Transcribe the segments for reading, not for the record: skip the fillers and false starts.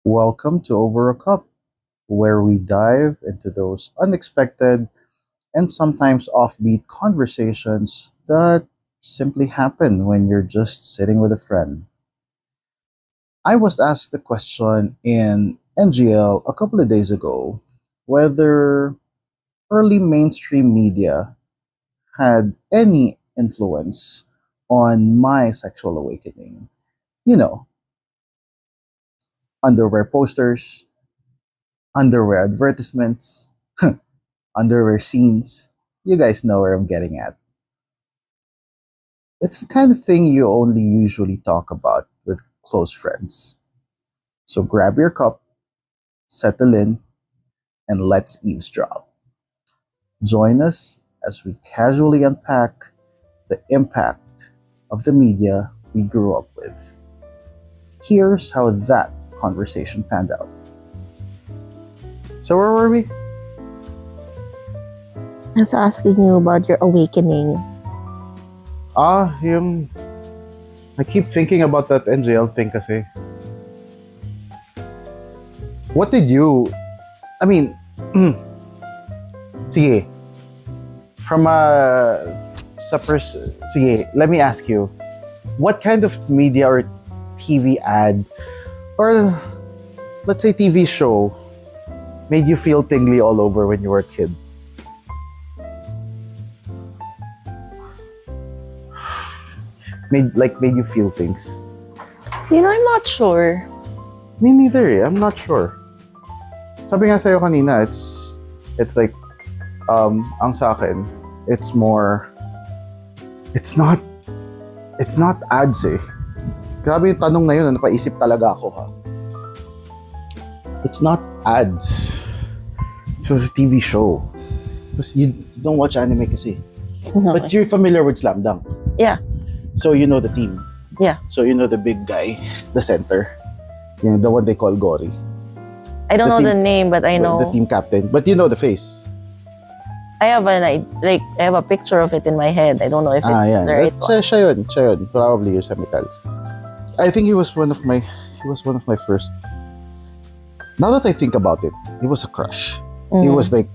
Welcome to Over a Cup, where we dive into those unexpected and sometimes offbeat conversations that simply happen when you're just sitting with a friend. I was asked the question in NGL a couple of days ago whether early mainstream media had any influence on my sexual awakening. You know, underwear posters, underwear advertisements, underwear scenes. You guys know where I'm getting at. It's the kind of thing you only usually talk about with close friends. So grab your cup, settle in, and let's eavesdrop. Join us as we casually unpack the impact of the media we grew up with. Here's how that conversation panned out. So, where were we? I was asking you about your awakening. Yung I keep thinking about that NGL thing kasi. What did you... I mean, sige. From sige, let me ask you. What kind of media or TV ad or let's say TV show made you feel tingly all over when you were a kid? Made you feel things? I'm not sure. Me neither eh. I'm not sure. Sabi nga sa'yo kanina, it's like, ang sa akin, it's more, it's not ads eh. Grabe yung tanong na yun, napaisip talaga ako ha. It's not ads. It was a TV show. Because you don't watch anime kasi. No. But you're familiar with Slam Dunk. Yeah. So you know the team. Yeah. So you know the big guy, the center. You know, the one they call Gory. I don't The know team- the name, but I know. The team captain. But you know the face. I have a picture of it in my head. I don't know if it's yeah. the right one. Siya yun. Probably yung Semical. I think he was one of my first. Now that I think about it, he was a crush. He was like,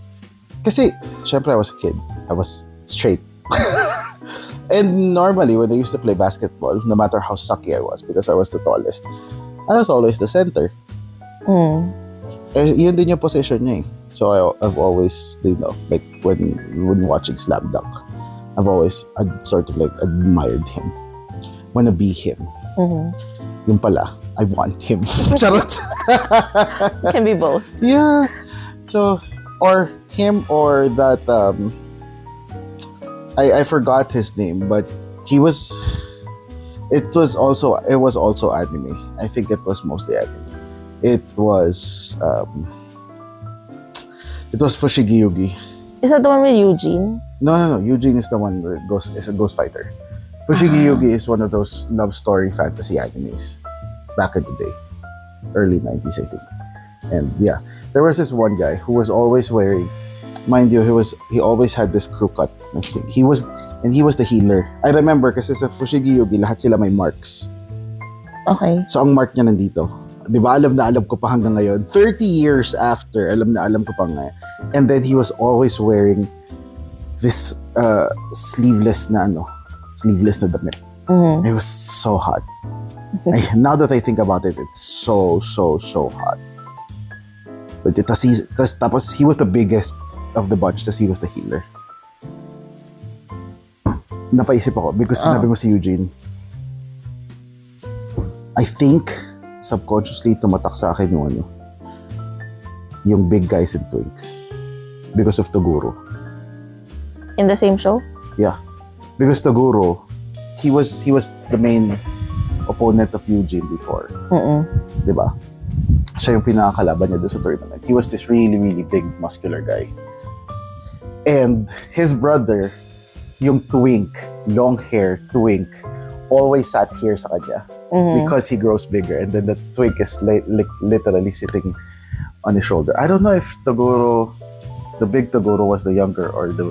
kasi, syempre I was a kid. I was straight. And normally, when I used to play basketball, no matter how sucky I was, because I was the tallest, I was always the center. Mm. Eh, yun din yung position niya eh. So I've always, like when watching Slam Dunk, I'd sort of like admired him. Wanna be him. Mm-hmm. Yung pala, I want him. Charot. It can be both. Yeah. So, or him or that, I forgot his name, but it was also anime. I think it was mostly anime. It was Fushigi Yugi. Is that the one with Eugene? No. Eugene is the one that is a ghost fighter. Fushigi Yugi is one of those love story fantasy animes back in the day. Early 90s, I think. And yeah, there was this one guy who was always wearing, mind you, he always had this crew cut. I think he was the healer. I remember kasi sa Fushigi Yugi, lahat sila may marks. Okay. So ang mark niya nandito. Di ba? Alam na alam ko pa hanggang ngayon. 30 years after, alam na alam ko pa nga. And then he was always wearing this sleeveless na damit. Mm-hmm. It was so hot. Now that I think about it, it's so hot. But tapos he was the biggest of the bunch, tas he was the healer. Napaisip ako because sinabi mo si Eugene. I think subconsciously tumatak sa akin yung big guys and twinks because of Toguro. In the same show? Yeah. Because Toguro, he was the main opponent of Eugene before. Diba? Siya yung pinakakalaban niya doon sa tournament. He was this really, really big, muscular guy. And his brother, yung twink, long hair twink, always sat here sa kanya because he grows bigger. And then the twink is literally sitting on his shoulder. I don't know if Toguro, the big Toguro was the younger or the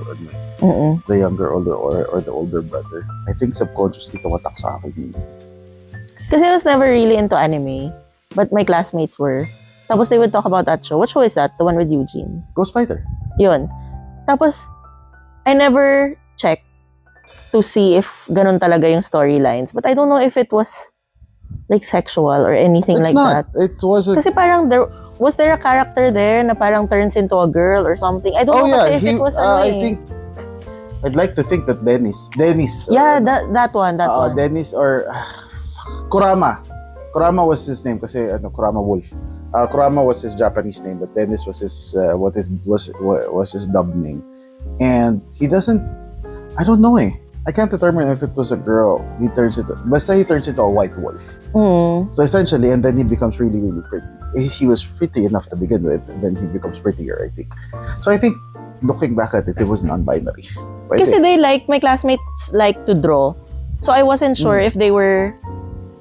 younger or the older brother. I think subconsciously tumatak sa akin yun. Because I was never really into anime. but my classmates were. Tapos they would talk about that show. What show is that? The one with Eugene. Ghost Fighter. Yun. Tapos, I never checked to see if ganun talaga yung storylines. But I don't know if it was like sexual or anything It's like not. that. It wasn't. Kasi parang was there a character there na parang turns into a girl or something? I don't know kasi if it was I think I'd like to think that Dennis. Yeah, that one. Dennis or Kurama. Kurama was his name kasi Kurama Wolf. Kurama was his Japanese name, but Dennis was his was his dubbed name. And he doesn't. I don't know eh. I can't determine if it was a girl. He turns into a white wolf. So essentially, and then he becomes really, really pretty. He was pretty enough to begin with, and then he becomes prettier, I think. So I think, looking back at it was non-binary. Right? Kasi my classmates like to draw. So I wasn't sure if they were,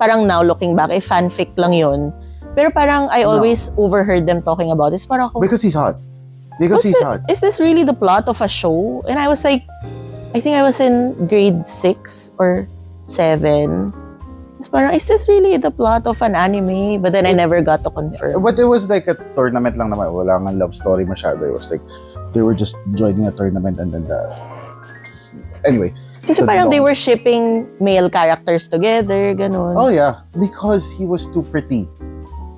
parang now looking back, if fanfic lang yun. Pero parang I always overheard them talking about this. Parang ako, because he's hot. Because he's hot. Is this really the plot of a show? And I was like, I think I was in grade 6 or 7. It's parang, is this really the plot of an anime? But then I never got to confirm. But it was like a tournament lang naman. Wala nga love story masyado. It was like, they were just joining a tournament and then anyway. Kasi parang they were shipping male characters together, ganun. Oh yeah, because he was too pretty.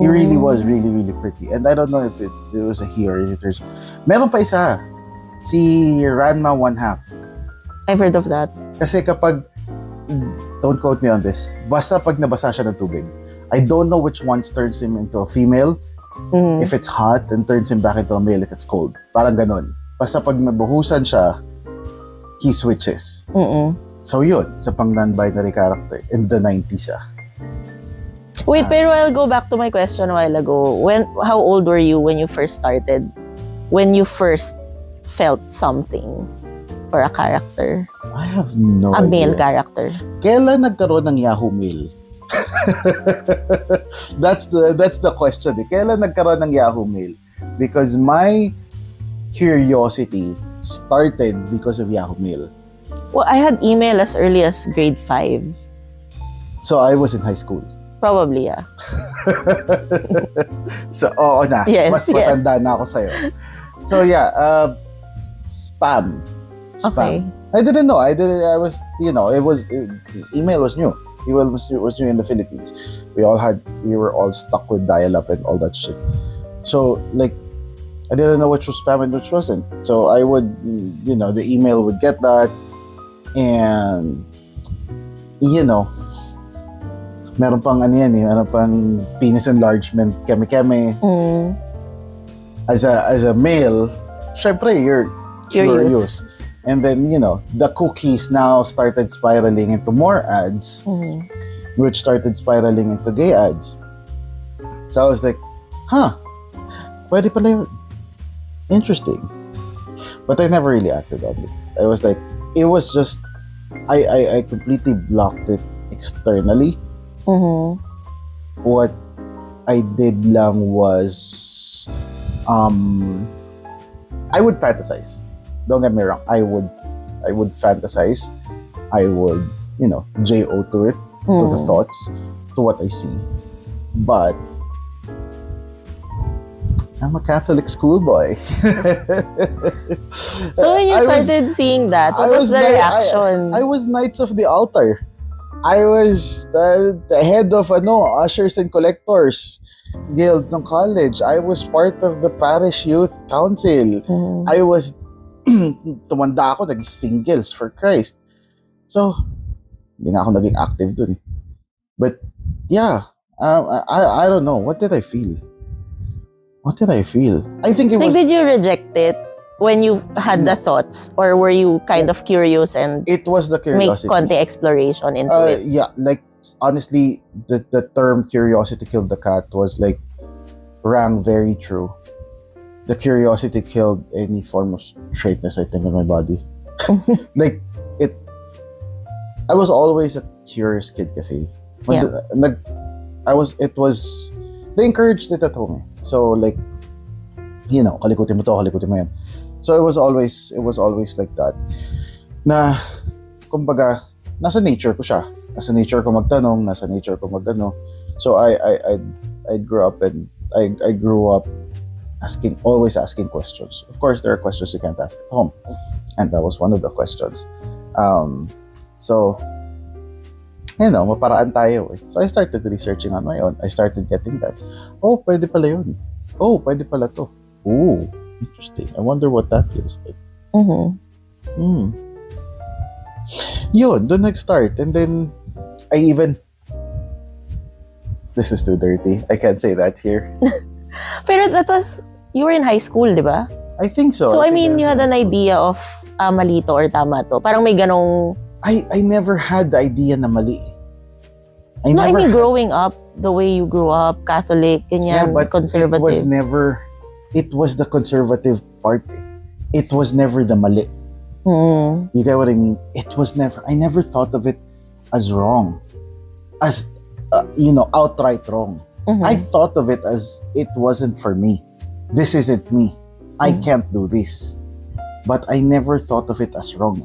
He really was really, really pretty. And I don't know if it was a he or it was... Meron pa isa. Si Ranma One Half. I've heard of that. Kasi kapag, don't quote me on this, basta pag nabasa siya ng tubig, I don't know which one turns him into a female, if it's hot, and turns him back into a male if it's cold. Parang ganun. Basta pag nabuhusan siya, he switches. So yun, sa pang non-binary character, in the 90s Wait, pero I'll go back to my question a while ago. How old were you when you first started? When you first felt something for a character? I have no idea. A male idea. Character. Kailan nagkaroon ng Yahoo Mail? That's the question. Kailan nagkaroon ng Yahoo Mail? Because my curiosity started because of Yahoo Mail. Well, I had email as early as grade 5. So I was in high school. Probably, yeah. So, oo na. Yes, Mas matanda na ako sa'yo. So yeah, spam. Okay. I didn't know. I was, email was new. Email was new in the Philippines. We were all stuck with dial-up and all that shit. So, like, I didn't know which was spam and which wasn't. So I would, the email would get that, and, meron pang meron pang penis enlargement, keme-keme. As a male, syempre, you're curious. And then, the cookies now started spiraling into more ads, which started spiraling into gay ads. So I was like, pwede pala yun. Interesting. But I never really acted on it. I was like, it was just, I completely blocked it externally. What I did lang was, I would fantasize. Don't get me wrong. I would fantasize. I would, J.O. to it, to the thoughts, to what I see. But I'm a Catholic schoolboy. So when you started seeing that, what was the reaction? I was Knights of the Altar. I was the head of Ushers and Collectors Guild ng college. I was part of the Parish Youth Council. I was tumanda ako, naging singles for Christ. So, hindi nga ako naging active dun eh. But, yeah, I don't know. What did I feel? I think it was... Did you reject it when you had the thoughts? Or were you kind of curious and... It was the curiosity. Make konti exploration into it? Yeah, like, honestly, the term curiosity killed the cat was like, rang very true. The curiosity killed any form of straightness, I think, in my body. Like, I was always a curious kid kasi. They encouraged it at home. So, like, kalikutin mo to, kalikutin mo yan. So, it was always like that. Na, kumbaga, nasa nature ko siya. Nasa nature ko magtanong, nasa nature ko magano. So, I I grew up and I grew up always asking questions. Of course, there are questions you can't ask at home, and that was one of the questions. So, maparaan tayo eh. So I started researching on my own. I started getting that. Oh, pwede pala yun. Oh, pwede pala to. Ooh, interesting. I wonder what that feels like. Yun, doon nag-start. And then, this is too dirty. I can't say that here. Pero you were in high school, di ba? I think so. So, I mean, you had an idea of mali to or tama to. Parang may ganong... I never had the idea na mali. I mean, growing up, the way you grew up, Catholic, ganyan, but conservative. It was the conservative part eh. It was never the mali. You get what I mean? I never thought of it as wrong. As, outright wrong. I thought of it as it wasn't for me. This isn't me. I can't do this. But I never thought of it as wrong.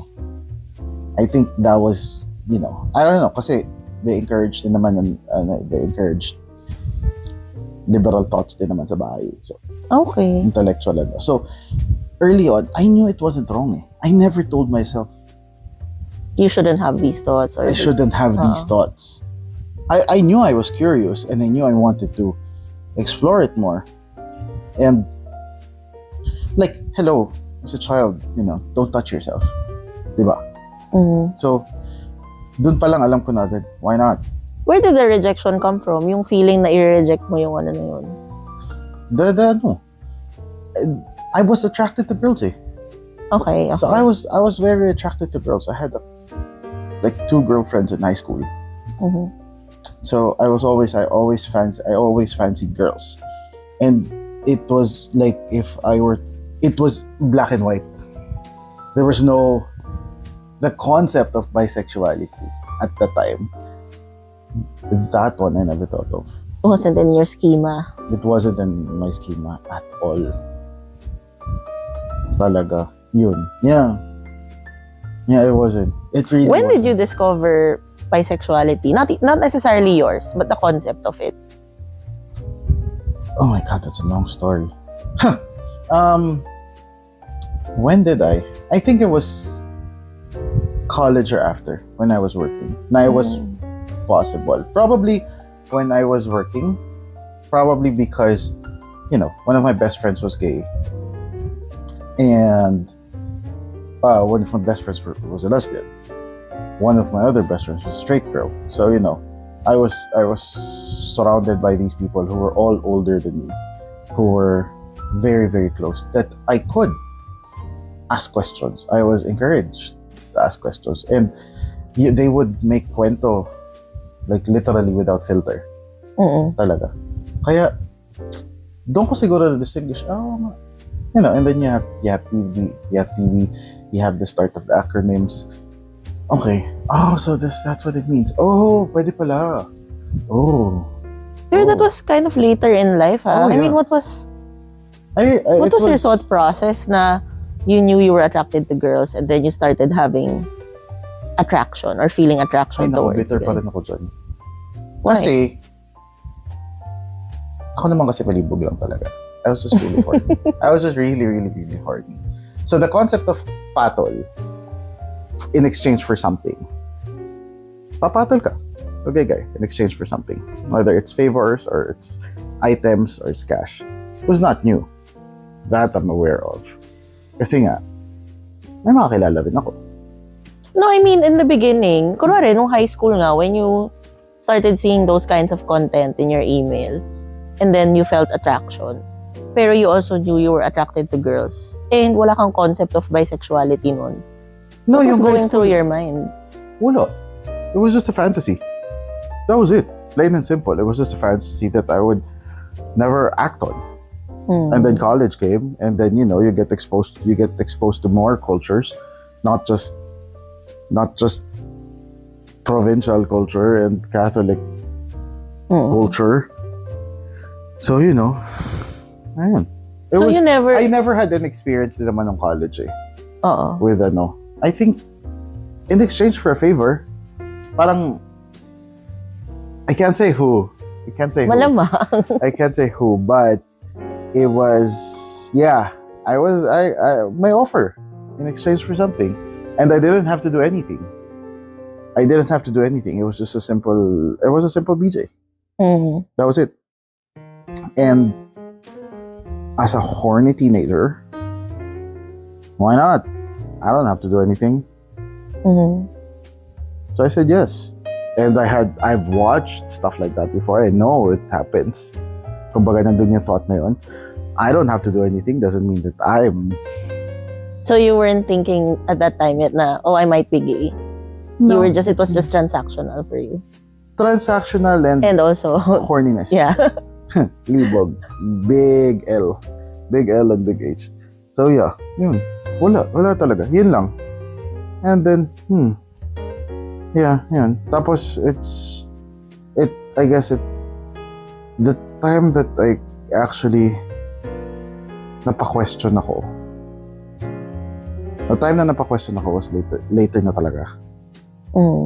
I think that was, I don't know, kasi they encouraged din naman, they encouraged liberal thoughts din naman sa bahay. So, okay. Intellectual. So, early on, I knew it wasn't wrong eh. I never told myself, you shouldn't have these thoughts. Or I shouldn't have these thoughts. I knew I was curious and I knew I wanted to explore it more. And, like, hello, as a child, don't touch yourself. Diba? So, dun pa lang alam ko na agad, why not? Where did the rejection come from? Yung feeling na i-reject mo yung ano na yun? I was attracted to girls eh. Okay. So I was very attracted to girls. I had like 2 girlfriends in high school. So I always fancied girls. And it was like it was black and white. There was the concept of bisexuality at the time. That one I never thought of. It wasn't in your schema. It wasn't in my schema at all. Talaga. Yun. Yeah. Yeah, it wasn't. It really When wasn't. did you discover bisexuality? Not necessarily yours, but the concept of it. Oh my God, that's a long story. When did I? I think it was college or after, when I was working. Now it was possible. Probably when I was working. Probably because, one of my best friends was gay. And one of my best friends was a lesbian. One of my other best friends was a straight girl. So, I was surrounded by these people who were all older than me, who were very, very close, that I could ask questions. I was encouraged to ask questions. And they would make kwento, like literally without filter. Talaga. Kaya, doon ko siguro na-distinguish, and then you have TV, you have the start of the acronyms. Okay. Oh, so that's what it means. Oh, pwede pala. Oh. Pero that was kind of later in life, ha? Oh, yeah. I mean, what was was your thought process na you knew you were attracted to girls and then you started having attraction or feeling attraction towards bitter them? pa rin ako dyan. Why? Kasi, ako naman kasi palibog lang talaga. I was just really horny. I was just really, really, really horny. So the concept of patol, in exchange for something, papatol ka to gay guy in exchange for something. Whether it's favors or it's items or it's cash. It was not new. That I'm aware of. Kasi nga, may mga kilala rin ako. No, I mean, in the beginning, kunwari, nung high school nga, when you started seeing those kinds of content in your email, and then you felt attraction, pero you also knew you were attracted to girls, and wala kang concept of bisexuality nun. No, What was yung going through your mind? Wala. It was just a fantasy. That was it. Plain and simple. It was just a fantasy that I would never act on. And then college came, and then you get exposed to more cultures, not just provincial culture and Catholic culture. So ayun. I never had an experience din naman ng college with I think in exchange for a favor, parang I can't say who, I can't say who. Malamang. I can't say who, but it was, yeah, I my offer in exchange for something. And I didn't have to do anything. It was just a simple BJ. Mm. That was it. And as a horny teenager, why not? I don't have to do anything. Mm. So I said yes. And I've watched stuff like that before. I know it happens. Kumbaga nandun yung thought na yun. I don't have to do anything doesn't mean that I'm... So you weren't thinking at that time yet na, oh, I might be gay. No. It was just transactional for you. Transactional And also, horniness. yeah. Libog. Big L. Big L and big H. So yeah, yun. Wala talaga. Yun lang. And then, yeah, yun. Tapos, I guess the time that I actually napa-question ako, the time na napa-question ako was later na talaga.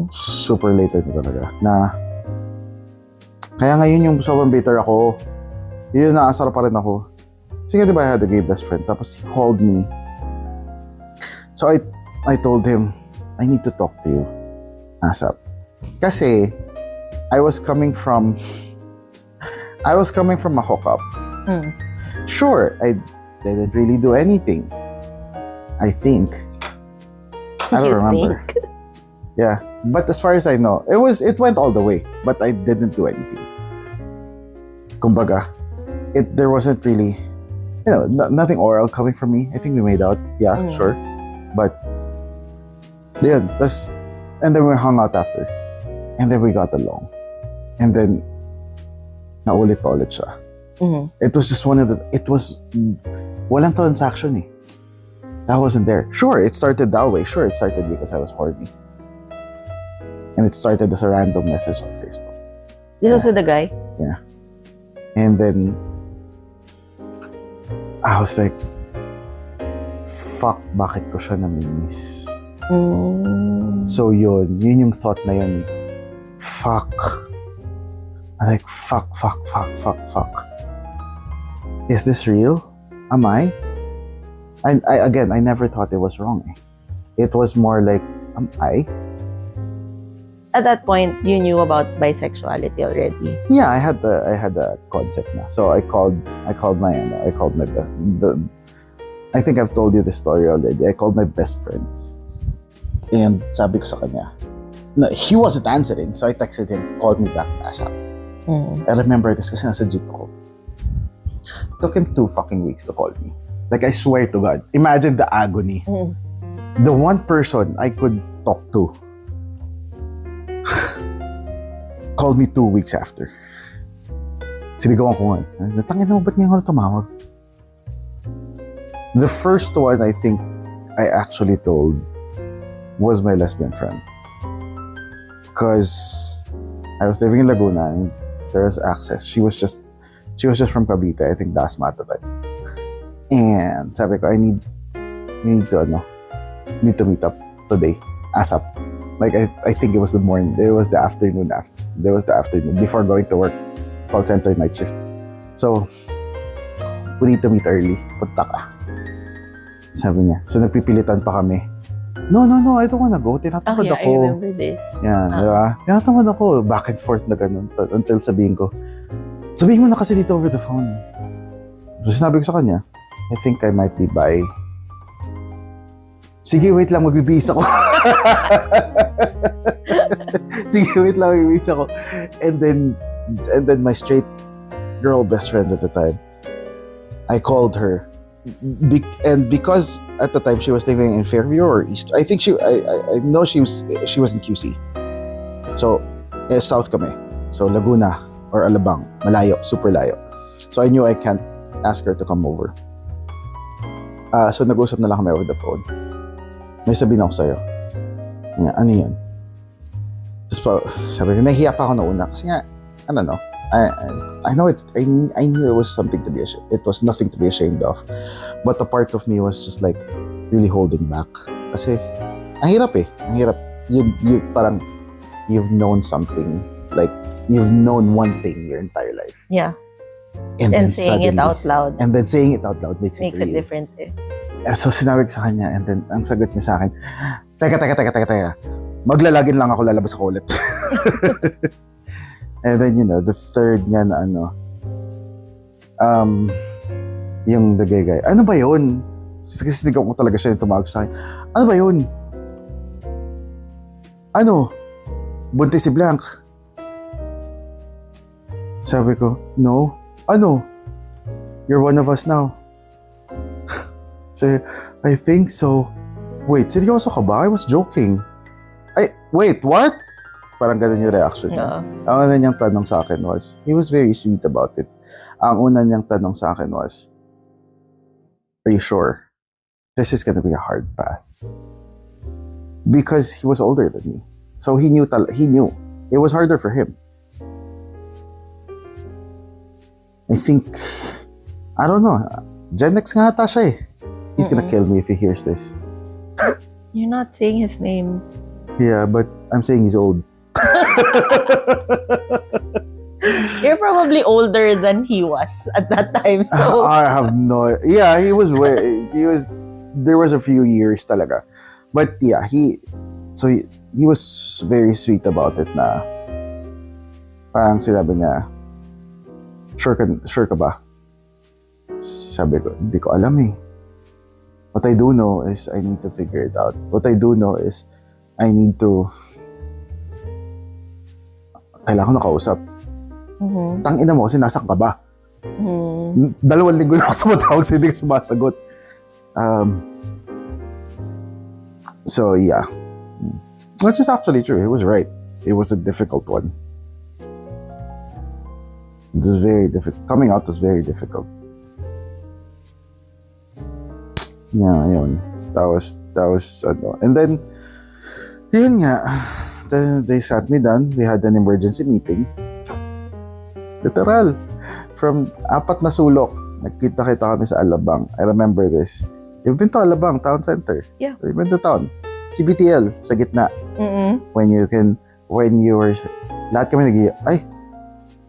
Super later na talaga. Na, kaya ngayon yung sobrang bitter ako, yun naasar pa rin ako. Kasi nga diba I had a gay best friend, tapos he called me. So I told him, I need to talk to you ASAP. Kasi I was coming from a hookup. Sure, I didn't really do anything. I think. I don't remember. Yeah, but as far as I know, it went all the way, but I didn't do anything. Kumbaga, there wasn't really, nothing oral coming from me. I think we made out, yeah, sure, but yeah, and then we hung out after, and then we got along, and then naulit-ulit siya. It was just walang transaction eh. That wasn't there. Sure, it started that way. Sure, it started because I was horny. And it started as a random message on Facebook. This was with the guy? Yeah. And then, I was like, fuck, bakit ko siya namimiss? So yun yung thought na yun eh. Fuck. I'm like, fuck. Is this real? Am I? Again, I never thought it was wrong eh. It was more like, am I? At that point, you knew about bisexuality already. Yeah, I had the concept na. So I called my I think I've told you the story already. I called my best friend. And sabi ko sa kanya, no, he wasn't answering. So I texted him, called me back ASAP. I remember this kasi nasa jeep ko. Took him 2 fucking weeks to call me. Like, I swear to God. Imagine the agony. The one person I could talk to called me 2 weeks after. Sinigawan ko nga eh. Tangin mo, ba't niya ako tumawag? The first one I think I actually told was my lesbian friend. Because I was living in Laguna and there was access. She was just from Cavite, I think Dasma at the time. And sabi ko, I need to meet up today, ASAP. Like, I think it was the morning, it was the afternoon before going to work, call center night shift. So, we need to meet early, punta ka. Sabi niya. So, nagpipilitan pa kami. No, I don't wanna go. Tinatamad ako. I remember this. Yan, di ba? Tinatamad ako. Back and forth na ganun. Until sabihin mo na kasi dito over the phone. So, sinabi ko sa kanya, I think I might be bi. Sige, wait lang, magbibihis ako. And then my straight girl best friend at the time, I called her. And because at the time she was living in Fairview or East, I think I know she was in QC. So, south kami. So, Laguna or Alabang, malayo, super layo. So, I knew I can't ask her to come over. So, nag-usap na lang kami over the phone. May sabihin ako sa'yo. Yeah, ano yun? Tapos sabi ko, nahihiya pa ako nauna. Kasi nga, I don't know. I know it. I knew it was something to be ashamed. It was nothing to be ashamed of. But a part of me was just like really holding back. Kasi, ang hirap eh. Ang hirap. You parang, you've known something like you've known one thing your entire life. Yeah. And then saying it suddenly, out loud And then saying it out loud makes makes it it real. different eh. So sinabi ko sa kanya, and then ang sagot niya sa akin, teka. Maglalagin lang ako, lalabas ako ulit. And then, the third niya na yung the gay guy. Ano ba yun? Kasi sinigaw ko talaga siya yung tumawag sa akin. Ano ba yun? Ano? Buntis si Blank. Sabi ko, no. Ano? You're one of us now. So, I think so. Wait, seryoso ka ba? I was joking. Wait, what? Parang ganun yung reaction niya. Ang una niyang tanong sa akin was, he was very sweet about it. Ang una niyang tanong sa akin was, are you sure? This is gonna be a hard path. Because he was older than me. So he knew. It was harder for him. I think, I don't know, Gen X nga ata siya eh. He's gonna kill me if he hears this. You're not saying his name. Yeah, but I'm saying he's old. You're probably older than he was at that time, so... I have no... Yeah, he was... There was a few years talaga. But yeah, he was very sweet about it na parang sinabi niya, sure ka ba? Sabi ko, hindi ko alam eh. What I do know is I need to figure it out. What I do know is I need to... Kailangan ko nakausap. Tangina mo kasi nasak ka ba? 2 linggo na ako sumatawag so hindi ka sumasagot. So yeah. Which is actually true. He was right. It was a difficult one. It was very difficult. Coming out was very difficult. Yeah, yun. That was and then yun nga, they sat me down. We had an emergency meeting. Literal. From 4 na sulok, nagkita-kita kami sa Alabang. I remember this. You've been to Alabang Town Center? Yeah. You've been to town. CBTL, sa gitna. When you were, lahat kami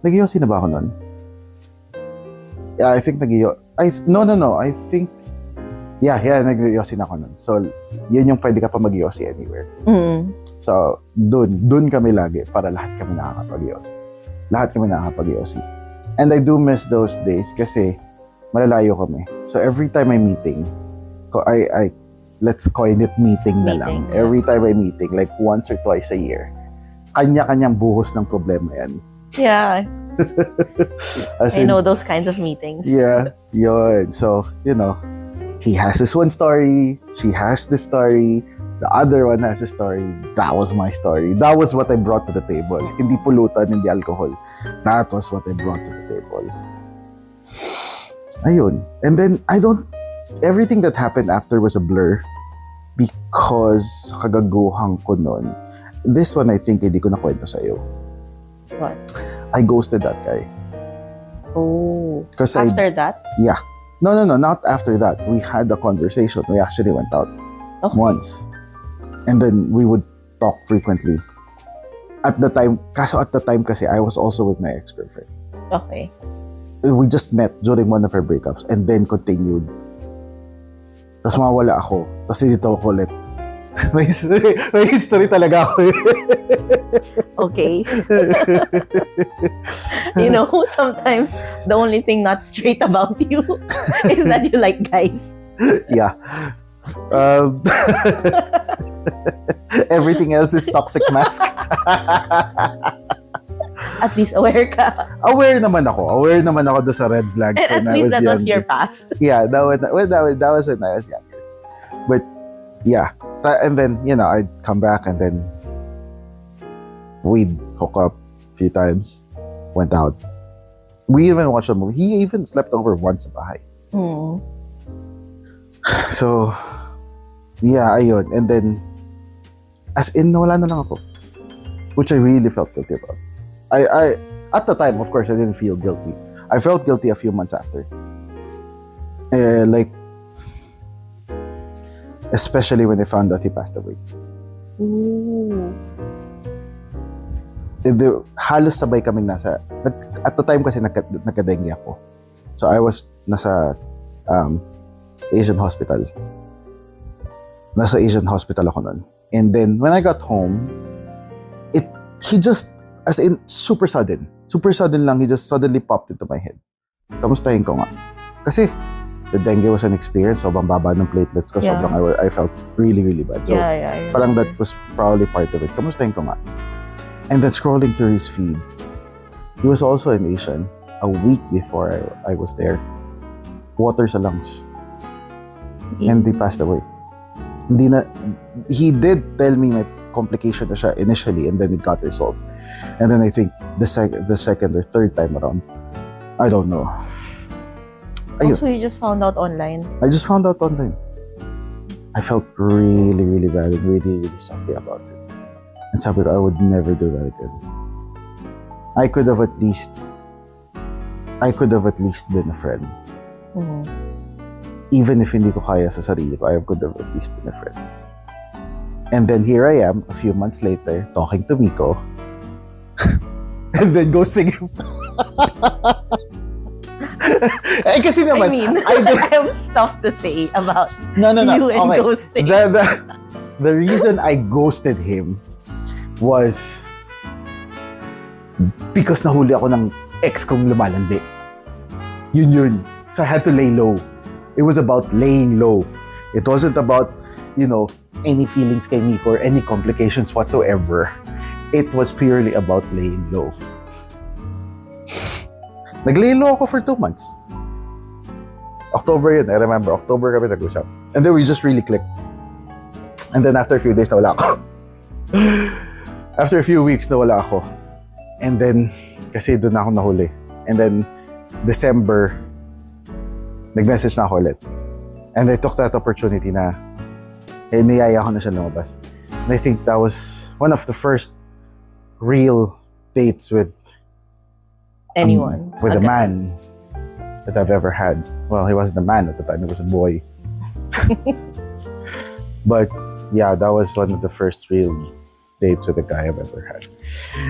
nag-iyosi na ba ako nun? Yeah, I think no. I think, yeah, nag-iyosi na ako nun. So, yun yung pwede ka pa mag-iyosi anywhere. So, dun kami lagi para lahat kami nakakapag-iyosi. And I do miss those days kasi malalayo kami. So, every time I'm meeting, I let's coin it meeting na lang. Every time I'm meeting, like once or twice a year, kanya-kanyang buhos ng problema yan. Yeah. I know those kinds of meetings. Yeah, yun. So, he has this one story, she has this story, the other one has a story. That was my story. That was what I brought to the table. Hindi pulutan, hindi alcohol. That was what I brought to the table. Ayun. And then, everything that happened after was a blur because kagaguhan ko nun. This one, I think, hindi ko nakwento sa'yo. What? I ghosted that guy. Oh. After that? Yeah. No, not after that. We had a conversation. We actually went out once. And then we would talk frequently. At the time kasi, I was also with my ex-girlfriend. Okay. We just met during one of our breakups and then continued. Tapos mawala ako. Tapos dito ako ulit. may history talaga ako eh. Okay. Sometimes the only thing not straight about you is that you like guys. Yeah. Everything else is toxic mask. At least aware ka. Aware naman ako doon sa red flags And at least that was your past. Yeah, that was when I was younger. But yeah, and then I'd come back and then we'd hook up a few times, went out. We even watched a movie. He even slept over once sa bahay. So yeah, ayun. And then as in nawala na lang ako, which I really felt guilty about. I at the time, of course, I didn't feel guilty. I felt guilty a few months after. Especially when I found out he passed away. Ooh. halos sabay kaming at the time kasi nagka-dengue ako. So I was nasa Asian hospital. Nasa Asian hospital ako nun. And then when I got home, he just, as in super sudden lang, he just suddenly popped into my head. Kamustahin ko nga. Kasi the dengue was an experience. Sobrang baba ng platelets ko. Yeah. Sobrang I felt really, really bad. So parang that was probably part of it. Kamustahin ko nga. And then scrolling through his feed, he was also an Asian. A week before I was there. Water sa lungs. And he passed away. He did tell me may complication na siya initially, and then it got resolved. And then I think the second or third time around, I don't know. Ayun. So you just found out online? I just found out online. I felt really, really bad and really, really sucky about it. And sabi ko, I would never do that again. I could have at least been a friend. Mm-hmm. Even if hindi ko kaya sa sarili ko, I could have at least been a friend. And then here I am, a few months later, talking to Miko. And then ghosting him. Eh, kasi naman, I have stuff to say about no. you and okay. ghosting. The reason I ghosted him was because nahuli ako ng ex kong lumalandi. Yun. So I had to lay low. It was about laying low. It wasn't about, any feelings kay Miko or any complications whatsoever. It was purely about laying low. Nag-lay low ako for 2 months. October yun, I remember. October kami nag-usap. And then we just really clicked. And then after a few days, nawala ako. After a few weeks, nawala ako. And then, kasi doon ako nahuli. And then, December, nag-message na ako ulit. And I took that opportunity na niyaya ko na siya lumabas. And I think that was one of the first real dates with anyone. With a man that I've ever had. Well, he wasn't a man at the time, he was a boy. But yeah, that was one of the first real dates with a guy I've ever had.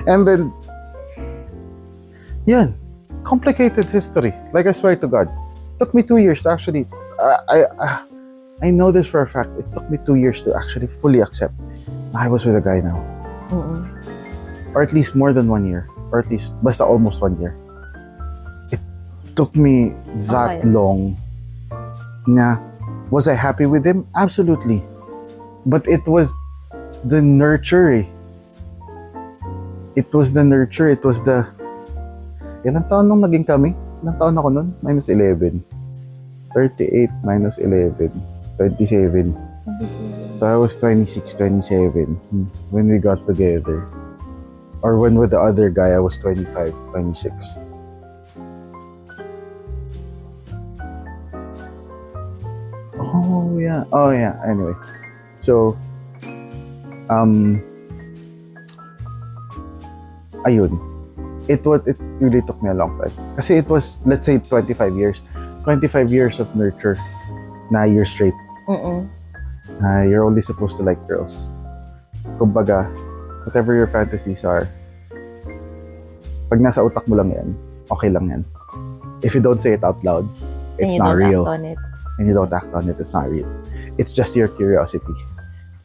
And then, yeah, complicated history. Like, I swear to God, it took me 2 years to actually, I know this for a fact, it took me 2 years to actually fully accept I was with a guy now. Mm-mm. Or at least more than 1 year. Or at least, basta almost 1 year. It took me that long. Na, was I happy with him? Absolutely. But it was the nurture. It was the nurture. It was the... Ilang taon nung naging kami? Ilang taon ako nun? Minus 11. 38 minus 11. 27. So I was 26, 27 when we got together. Or when with the other guy, I was 25, 26. Oh yeah. Anyway. So, ayun. It really took me a long time. Kasi it was, let's say, 25 years. 25 years of nurture na year straight. You're only supposed to like girls. Kumbaga, whatever your fantasies are, pag nasa utak mo lang yan, okay lang yan. If you don't say it out loud, it's not real. And you don't act on it, it's not real. It's just your curiosity.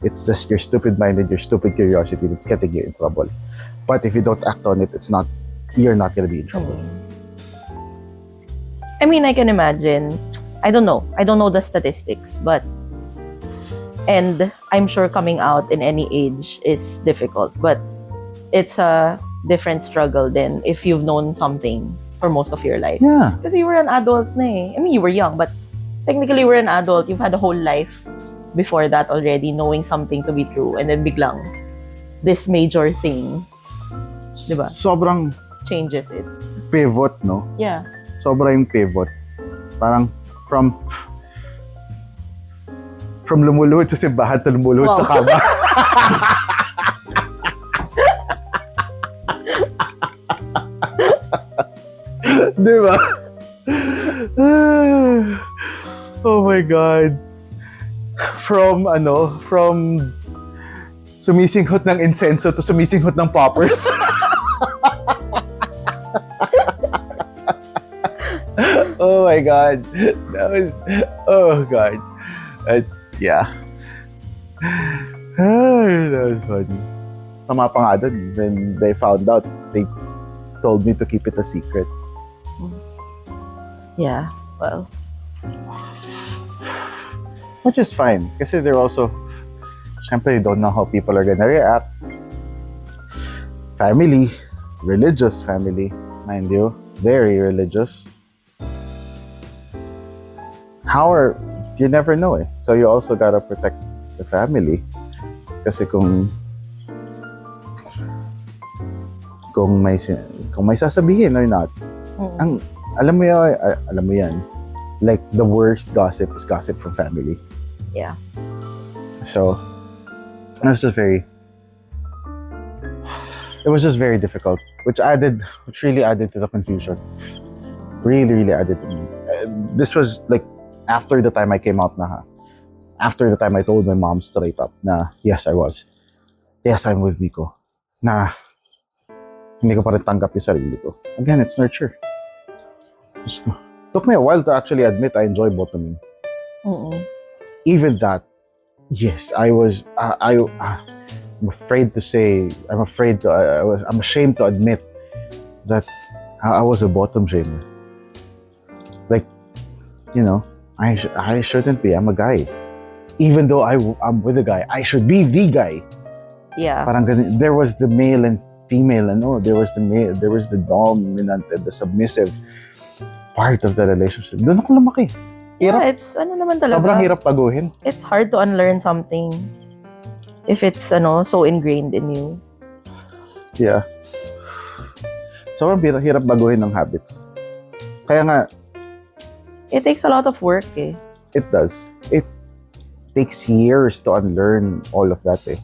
It's just your stupid mind and your stupid curiosity that's getting you in trouble. But if you don't act on it, you're not gonna be in trouble. I mean, I can imagine. I don't know the statistics, and I'm sure coming out in any age is difficult, but it's a different struggle than if you've known something for most of your life. Yeah. Because you were an adult na eh. I mean, you were young, but technically you were an adult. You've had a whole life before that already, knowing something to be true, and then biglang this major thing, diba? Sobrang changes it. Pivot, no? Yeah. Sobrang pivot. Parang from lumuluhod sa simbahan to lumuluhod sa kama. Diba? Oh my God. From sumisinghot ng insenso to sumisinghot ng poppers. Oh my God. That was, oh God. Yeah. That was funny. Sama pa nga dun. When they found out, they told me to keep it a secret. Yeah, well. Which is fine. Kasi they're also, syempre, you don't know how people are gonna react. Family, religious family, mind you. Very religious. You never know eh. So you also gotta protect the family. Kasi kung may sasabihin or not, alam mo yan, like the worst gossip is gossip from family. Yeah. So it was just very difficult, which really added to the confusion. Really added to me. This was like after the time I came out na after the time I told my mom straight up na yes, I'm with Miko. Na hindi ko pa rin tanggap yung sarili ko. Again, it's nurture. Took me a while to actually admit I enjoy bottoming. Even that, yes, I'm ashamed to admit that I was a bottom shamer. Like, you know, I shouldn't be. I'm a guy. Even though I'm with a guy, I should be the guy. Yeah. Parang ganun. There was the male and female, there was the dominant and the submissive part of the relationship. Doon ako lumaki. Hirap. Yeah, it's naman talaga. Sobrang hirap baguhin. It's hard to unlearn something if it's so ingrained in you. Yeah. Sobrang hirap baguhin ng habits. Kaya nga, it takes a lot of work eh. It does. It takes years to unlearn all of that eh.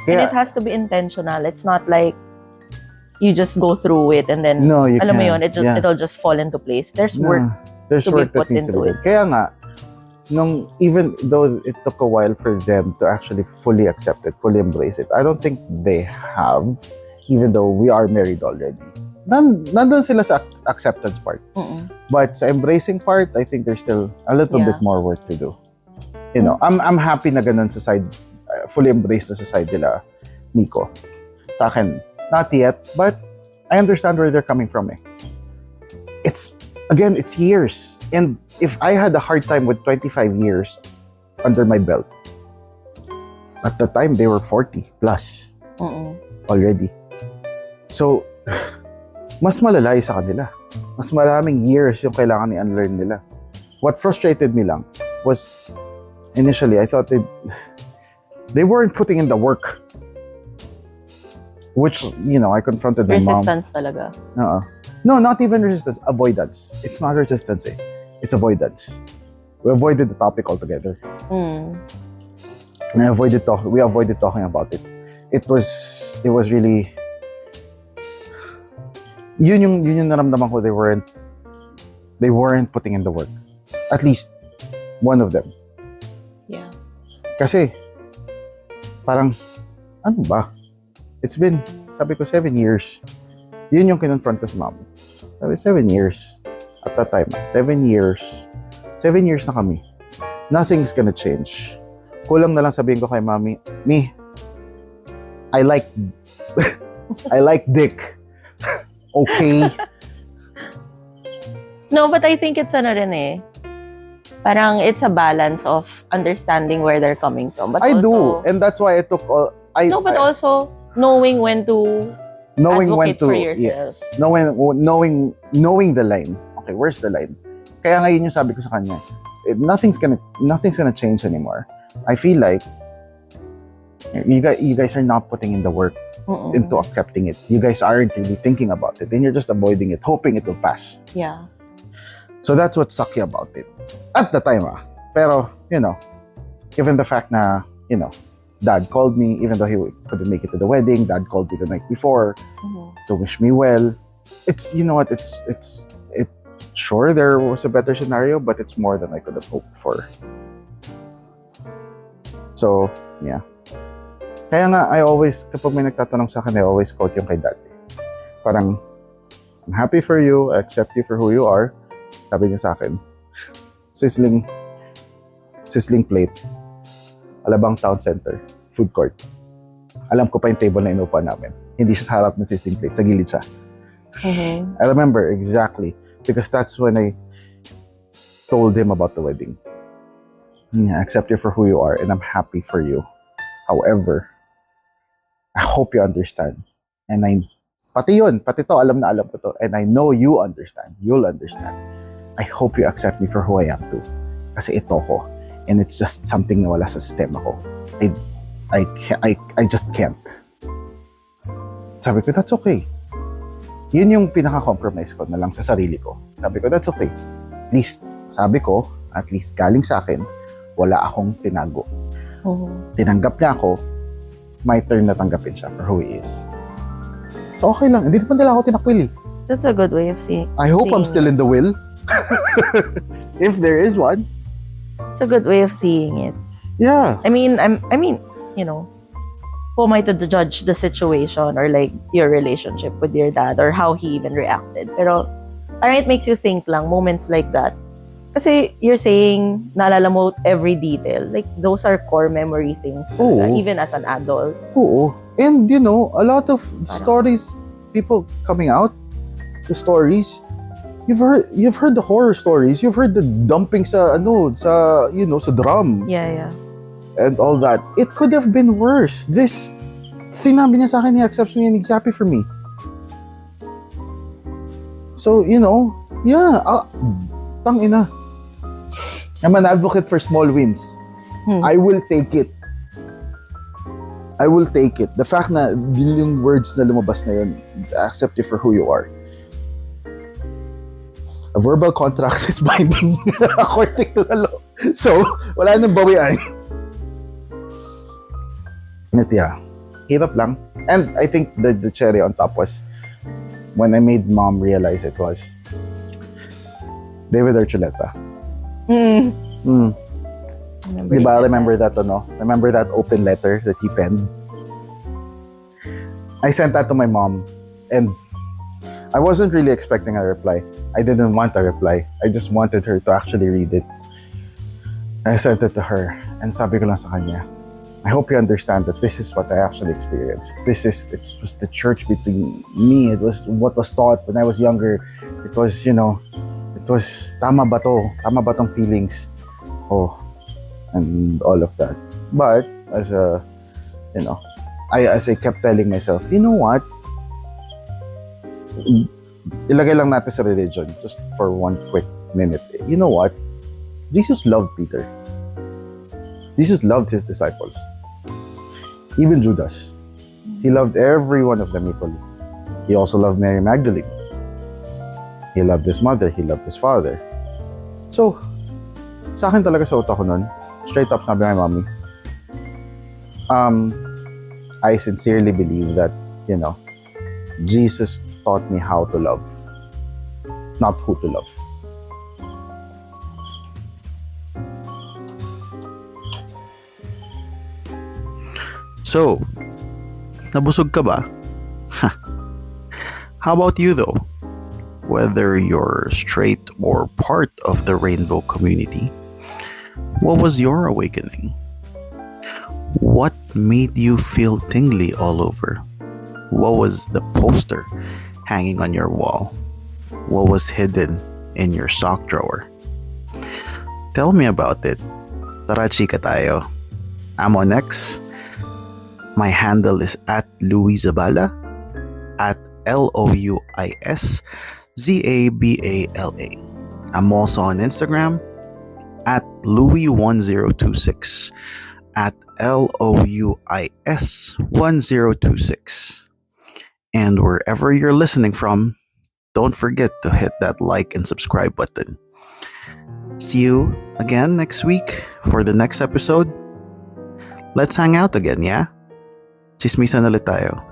Kaya, and it has to be intentional. It's not like you just go through it and then alam mo yun, it'll just fall into place. There's work to be put into it. Kaya nga, even though it took a while for them to actually fully accept it, fully embrace it, I don't think they have, even though we are married already. Nandun sila sa acceptance part. But sa embracing part, I think there's still a little bit more work to do. You know, I'm happy na ganun sa side, fully embraced na sa side nila, Miko. Sa akin, not yet, but I understand where they're coming from eh. It's years. And if I had a hard time with 25 years under my belt, at the time they were 40 plus already. So, mas malalay sa kanila. Mas maraming years yung kailangan i-unlearn nila. What frustrated me lang was, initially, I thought they weren't putting in the work. Which, I confronted my mom. Resistance talaga. No, not even resistance. Avoidance. It's not resistance eh. It's avoidance. We avoided the topic altogether. And we avoided talking about it. It was really... Yun yung naramdaman ko, they weren't putting in the work. At least, one of them. Yeah. Kasi, parang, ano ba? It's been, sabi ko, 7 years. Yun yung kinonfront ko sa mom. Sabi, 7 years. At that time, 7 years. 7 years na kami. Nothing's gonna change. Kulang na lang sabihin ko kay mami, Me, I like dick. Okay? No, but I think it's rin eh. Parang it's a balance of understanding where they're coming from. But I also, do. And that's why I took all... also knowing when to advocate for yourself. Yes. Knowing the line. Okay, where's the line? Kaya ngayon yung sabi ko sa kanya, nothing's gonna change anymore. I feel like you guys are not putting in the work into accepting it. You guys aren't really thinking about it. And you're just avoiding it, hoping it will pass. Yeah. So that's what's sucky about it. At the time, Pero, given the fact na, Dad called me, even though he couldn't make it to the wedding, Dad called me the night before to wish me well. It's, sure, there was a better scenario, but it's more than I could have hoped for. So, yeah. Kaya nga, kapag may nagtatanong sa akin, I always quote yung kay Dad. Parang, I'm happy for you, I accept you for who you are, Sabi niya sa akin, sizzling plate, Alabang Town Center, food court. Alam ko pa yung table na inupa namin. Hindi siya sa harap ng sizzling plate, sa gilid siya. I remember exactly because that's when I told him about the wedding. I accept you for who you are and I'm happy for you. However, I hope you understand. And pati to, alam na alam ko to. And I know you understand. You'll understand. I hope you accept me for who I am too. Kasi ito ko. And it's just something na wala sa sistema ko. I just can't. Sabi ko, that's okay. Yun yung pinaka-compromise ko na lang sa sarili ko. Sabi ko, that's okay. At least, sabi ko, at least galing sa akin, wala akong tinago. Tinanggap niya ako, my turn na tanggapin siya for who he is. So okay lang, hindi naman nila ako tinakwil eh. That's a good way of seeing. I hope I'm still in the will. If there is one. It's a good way of seeing it. Yeah. I mean, you know, who am I to judge the situation or like your relationship with your dad or how he even reacted? Pero it makes you think lang, moments like that. Kasi you're saying, naalala mo every detail. Like, those are core memory things. Talaga, even as an adult. Oo. And, you know, a lot of stories, people coming out, the stories, you've heard the horror stories. You've heard the dumping sa drum. Yeah. And all that. It could have been worse. This, sinabi niya sa akin, he accepts me and he's happy for me. So, you know, yeah, tangina. I'm an advocate for small wins. I will take it. The fact na yung words na lumabas na yun, accept you for who you are. A verbal contract is binding according to the law. So, wala nang bawian. But yeah, hirap lang. And I think the cherry on top was when I made mom realize it was David Archuleta. Diba, remember that Remember that open letter that he penned? I sent that to my mom and I wasn't really expecting a reply. I didn't want a reply. I just wanted her to actually read it. I sent it to her and sabi ko lang sa kanya, I hope you understand that this is what I actually experienced. It was the church between me. It was what was taught when I was younger. It was, you know, it was, tama ba tong feelings? Oh, and all of that. But, as I kept telling myself, you know what? Ilagay lang natin sa religion, just for one quick minute. You know what? Jesus loved Peter. Jesus loved his disciples. Even Judas. He loved every one of them equally. He also loved Mary Magdalene. He loved his mother. He loved his father. So, sa akin talaga sa utak ko nun, straight up sabi kay mommy, I sincerely believe that, you know, Jesus taught me how to love, not who to love. So, nabusog ka ba? How about you though? Whether you're straight or part of the rainbow community, what was your awakening? What made you feel tingly all over? What was the poster hanging on your wall? What was hidden in your sock drawer? Tell me about it. Tara, chika tayo. I'm on X. My handle is at Louis Zabala, at LOUISZABALA. I'm also on Instagram at Louis1026, at LOUIS1026. And wherever you're listening from, don't forget to hit that like and subscribe button. See you again next week for the next episode. Let's hang out again, yeah? Chismisan ulit tayo.